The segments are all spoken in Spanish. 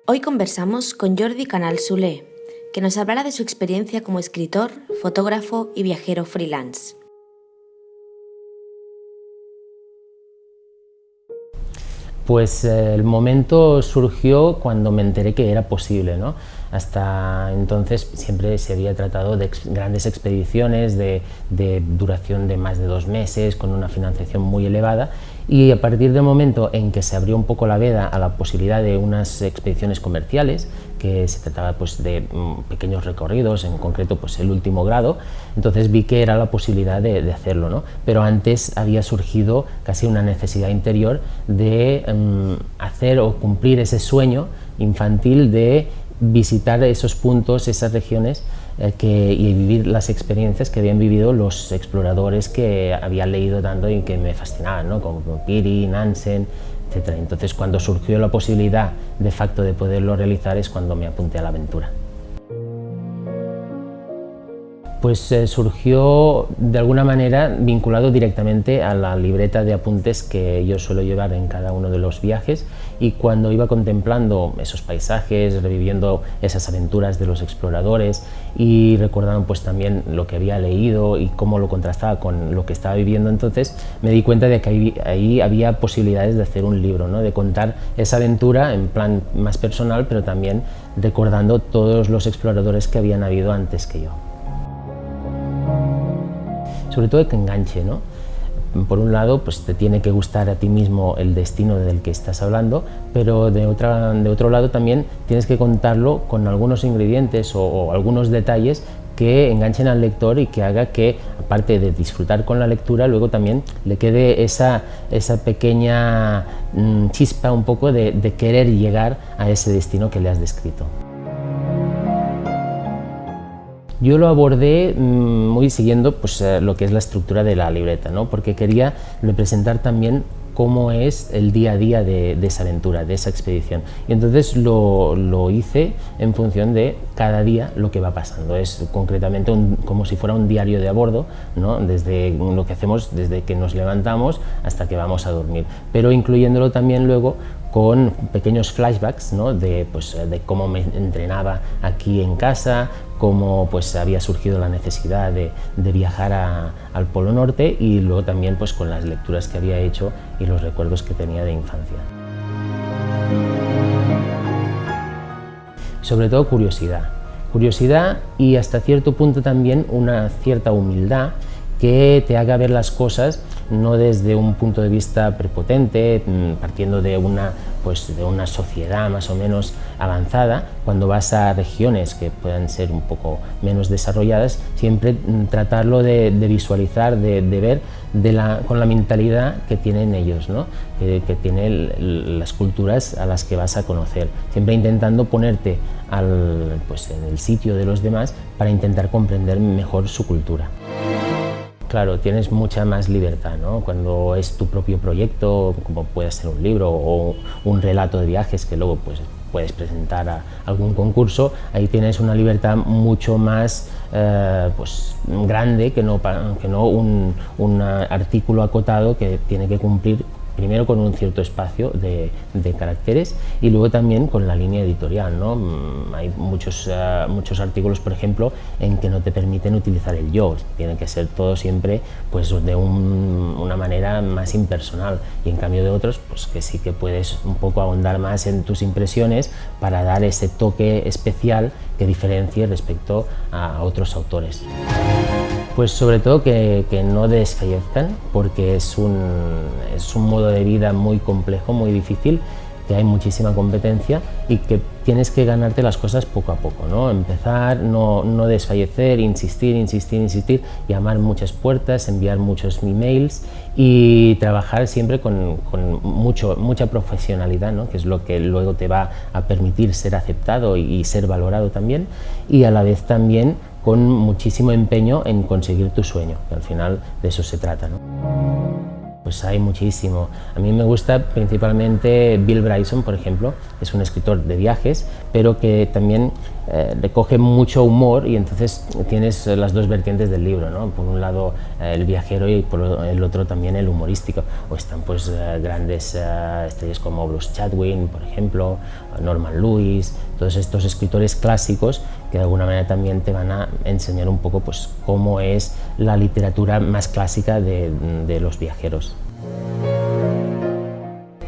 Hoy conversamos con Jordi Canal Soler, que nos hablará de su experiencia como escritor, fotógrafo y viajero freelance. Pues el momento surgió cuando me enteré que era posible, ¿no? Hasta entonces siempre se había tratado de grandes expediciones de duración de más de 2 meses, con una financiación muy elevada, y a partir del momento en que se abrió un poco la veda a la posibilidad de unas expediciones comerciales, que se trataba pues de pequeños recorridos, en concreto pues el último grado, entonces vi que era la posibilidad de hacerlo, ¿no? Pero antes había surgido casi una necesidad interior de hacer o cumplir ese sueño infantil de visitar esos puntos, esas regiones y vivir las experiencias que habían vivido los exploradores que había leído tanto y que me fascinaban, ¿no? Como Peary, Nansen, etc. Entonces, cuando surgió la posibilidad de facto de poderlo realizar es cuando me apunté a la aventura. Pues surgió de alguna manera vinculado directamente a la libreta de apuntes que yo suelo llevar en cada uno de los viajes, y cuando iba contemplando esos paisajes, reviviendo esas aventuras de los exploradores y recordando pues también lo que había leído y cómo lo contrastaba con lo que estaba viviendo, entonces me di cuenta de que ahí había posibilidades de hacer un libro, ¿no? De contar esa aventura en plan más personal, pero también recordando todos los exploradores que habían habido antes que yo. Sobre todo que enganche, ¿no? Por un lado, pues te tiene que gustar a ti mismo el destino del que estás hablando, pero de otro lado también tienes que contarlo con algunos ingredientes o algunos detalles que enganchen al lector y que haga que, aparte de disfrutar con la lectura, luego también le quede esa pequeña chispa un poco de querer llegar a ese destino que le has descrito. Yo lo abordé muy siguiendo pues, lo que es la estructura de la libreta, ¿no? Porque quería representar también cómo es el día a día de esa aventura, de esa expedición. Y entonces lo hice en función de cada día lo que va pasando. Es concretamente como si fuera un diario de a bordo, ¿no? Desde lo que hacemos desde que nos levantamos hasta que vamos a dormir, pero incluyéndolo también luego con pequeños flashbacks, ¿no? de cómo me entrenaba aquí en casa, cómo pues, había surgido la necesidad de viajar al Polo Norte, y luego también pues, con las lecturas que había hecho y los recuerdos que tenía de infancia. Sobre todo curiosidad y hasta cierto punto también una cierta humildad que te haga ver las cosas no desde un punto de vista prepotente, partiendo de una sociedad más o menos avanzada. Cuando vas a regiones que puedan ser un poco menos desarrolladas, siempre tratarlo de visualizar, de ver con la mentalidad que tienen ellos, ¿no? que tienen las culturas a las que vas a conocer, siempre intentando ponerte en el sitio de los demás para intentar comprender mejor su cultura. Claro, tienes mucha más libertad, ¿no? Cuando es tu propio proyecto, como puede ser un libro o un relato de viajes que luego pues, puedes presentar a algún concurso, ahí tienes una libertad mucho más grande que no un artículo acotado que tiene que cumplir primero con un cierto espacio de caracteres y luego también con la línea editorial, ¿no? Hay muchos artículos, por ejemplo, en que no te permiten utilizar el yo, tiene que ser todo siempre pues, de una manera más impersonal, y en cambio de otros pues, que sí que puedes un poco ahondar más en tus impresiones para dar ese toque especial que diferencie respecto a otros autores. Pues sobre todo que no desfallezcan, porque es un modo de vida muy complejo, muy difícil, que hay muchísima competencia y que tienes que ganarte las cosas poco a poco, ¿no? Empezar, no desfallecer, insistir, llamar muchas puertas, enviar muchos emails y trabajar siempre con mucha profesionalidad, ¿no? Que es lo que luego te va a permitir ser aceptado y ser valorado también, y a la vez también con muchísimo empeño en conseguir tu sueño, que al final de eso se trata, ¿no? Pues hay muchísimo. A mí me gusta principalmente Bill Bryson, por ejemplo, es un escritor de viajes, pero que también recoge mucho humor y entonces tienes las dos vertientes del libro, ¿no? Por un lado el viajero y por el otro también el humorístico. O están pues grandes estrellas como Bruce Chatwin, por ejemplo, Norman Lewis, todos estos escritores clásicos que de alguna manera también te van a enseñar un poco pues cómo es la literatura más clásica de los viajeros.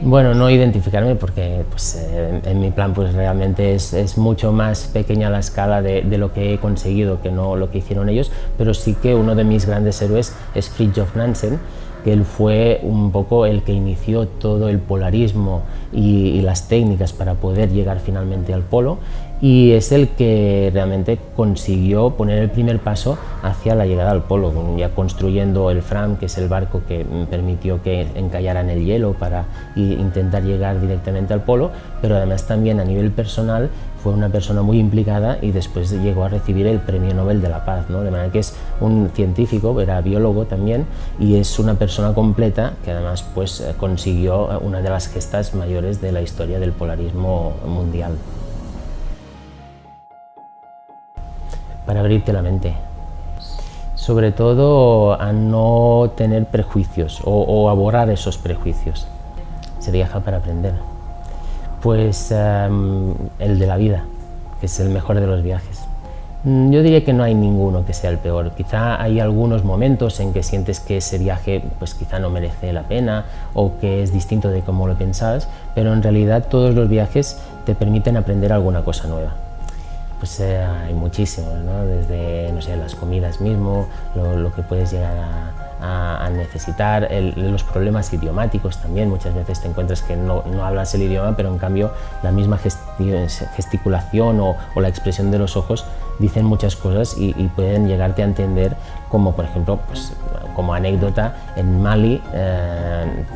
Bueno, no identificarme porque pues, en mi plan pues, realmente es mucho más pequeña la escala de lo que he conseguido que no lo que hicieron ellos, pero sí que uno de mis grandes héroes es Fridtjof Nansen, que él fue un poco el que inició todo el polarismo y las técnicas para poder llegar finalmente al polo, y es el que realmente consiguió poner el primer paso hacia la llegada al polo, ya construyendo el Fram, que es el barco que permitió que encallara en el hielo para intentar llegar directamente al polo, pero además también a nivel personal fue una persona muy implicada y después llegó a recibir el Premio Nobel de la Paz, ¿no? De manera que es un científico, era biólogo también, y es una persona completa que además pues, consiguió una de las gestas mayores de la historia del polarismo mundial. Para abrirte la mente, sobre todo a no tener prejuicios o a borrar esos prejuicios. Se viaja para aprender. Pues el de la vida, que es el mejor de los viajes. Yo diría que no hay ninguno que sea el peor. Quizá hay algunos momentos en que sientes que ese viaje pues quizá no merece la pena o que es distinto de como lo pensabas, pero en realidad todos los viajes te permiten aprender alguna cosa nueva. Pues hay muchísimos, ¿no? Desde no sé, las comidas mismo, lo que puedes llegar a necesitar, los problemas idiomáticos también. Muchas veces te encuentras que no hablas el idioma, pero en cambio la misma gesticulación o la expresión de los ojos dicen muchas cosas y pueden llegarte a entender, como por ejemplo, pues, como anécdota, en Mali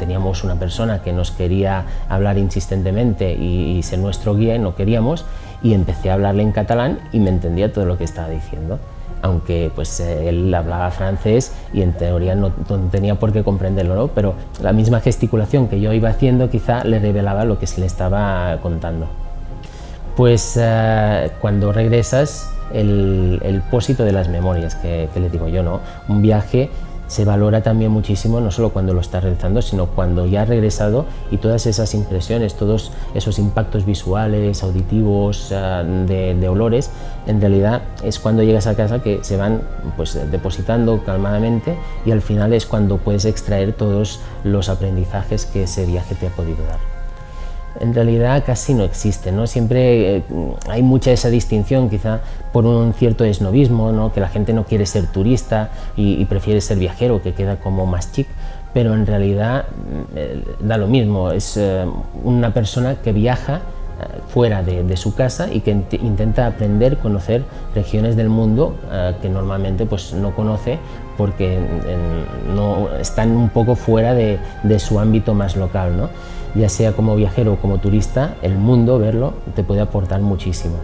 teníamos una persona que nos quería hablar insistentemente y ser nuestro guía y no queríamos, y empecé a hablarle en catalán y me entendía todo lo que estaba diciendo, aunque pues, él hablaba francés y en teoría no tenía por qué comprenderlo, ¿no? Pero la misma gesticulación que yo iba haciendo quizá le revelaba lo que se le estaba contando. Pues cuando regresas, el pósito de las memorias, que les digo yo, ¿no? Un viaje se valora también muchísimo, no solo cuando lo estás realizando, sino cuando ya has regresado y todas esas impresiones, todos esos impactos visuales, auditivos, de olores, en realidad es cuando llegas a casa que se van pues, depositando calmadamente y al final es cuando puedes extraer todos los aprendizajes que ese viaje te ha podido dar. En realidad casi no existe, ¿no? Siempre hay mucha esa distinción, quizá por un cierto esnovismo, ¿no? Que la gente no quiere ser turista y prefiere ser viajero, que queda como más chic, pero en realidad da lo mismo, es una persona que viaja fuera de su casa y que intenta aprender, conocer regiones del mundo que normalmente pues, no conoce porque no, están un poco fuera de su ámbito más local, ¿no? Ya sea como viajero o como turista, el mundo, verlo, te puede aportar muchísimo.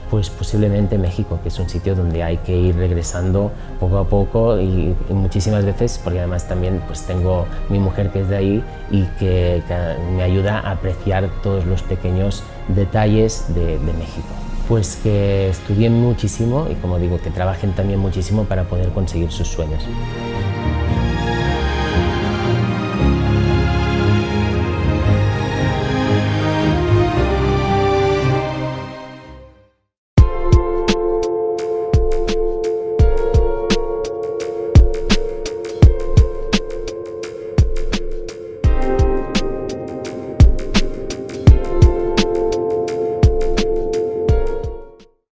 Pues posiblemente México, que es un sitio donde hay que ir regresando poco a poco y muchísimas veces, porque además también pues, tengo mi mujer que es de ahí y que me ayuda a apreciar todos los pequeños detalles de México. Pues que estudien muchísimo y, como digo, que trabajen también muchísimo para poder conseguir sus sueños.